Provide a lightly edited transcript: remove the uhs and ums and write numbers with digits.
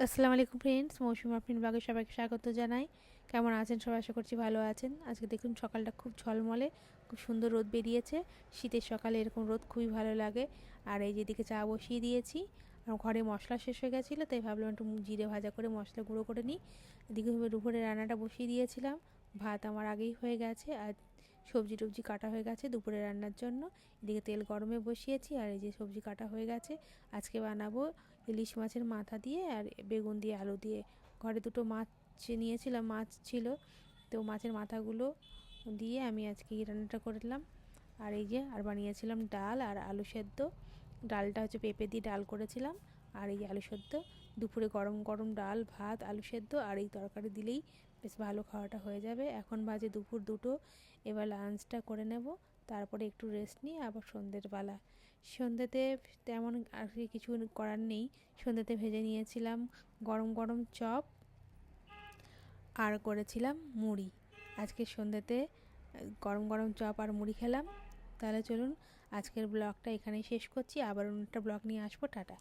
আসসালামু আলাইকুম ফ্রেন্ডস, মৌসুমি আফরিন ব্লগে সবাইকে স্বাগত জানাই। কেমন আছেন সবাই? আশা করছি ভালো আছেন। আজকে দেখুন সকালটা খুব ঝলমলে, খুব সুন্দর রোদ বেরিয়েছে। শীতের সকালে এরকম রোদ খুবই ভালো লাগে। আর এই যেদিকে চা বসিয়ে দিয়েছি, আর ঘরে মশলা শেষ হয়ে গেছিলো, তাই ভাবলাম একটু জিরে ভাজা করে মশলা গুঁড়ো করে নিই। এদিকে দুপুরে রান্নাটা বসিয়ে দিয়েছিলাম। ভাত আমার আগেই হয়ে গেছে, আর সবজি টবজি কাটা হয়ে গেছে দুপুরে রান্নার জন্য। এদিকে তেল গরমে বসিয়েছি, আর এই যে সবজি কাটা হয়ে গেছে। আজকে বানাবো ইলিশ মাছের মাথা দিয়ে আর বেগুন দিয়ে আলু দিয়ে। ঘরে দুটো মাছ নিয়েছিলাম, মাছ ছিল, তো মাছের মাথাগুলো দিয়ে আমি আজকে এই রান্নাটা করলাম। আর এই যে আর বানিয়েছিলাম ডাল আর আলু সেদ্ধ। ডালটা হচ্ছে পেঁপে দিয়ে ডাল করেছিলাম, আর এই আলু সেদ্ধ। দুপুরে গরম গরম ডাল ভাত আলু সেদ্ধ আর এই তরকারি দিলেই বেশ ভালো খাওয়াটা হয়ে যাবে। এখন বাজে দুপুর 2টো। এবার লাঞ্চটা করে নেব, তারপরে একটু রেস্ট নিয়ে আবার সন্ধ্যের বেলা। সন্ধ্যেতে তেমন আর কিছু করার নেই। সন্ধ্যেতে ভেজে নিয়েছিলাম গরম গরম চপ, আর করেছিলাম মুড়ি। আজকে সন্ধ্যেতে গরম গরম চপ আর মুড়ি খেলাম। তাহলে চলুন আজকের ব্লগটা এখানেই শেষ করছি, আবার অন্য একটা ব্লগ নিয়ে আসবো। টাটা।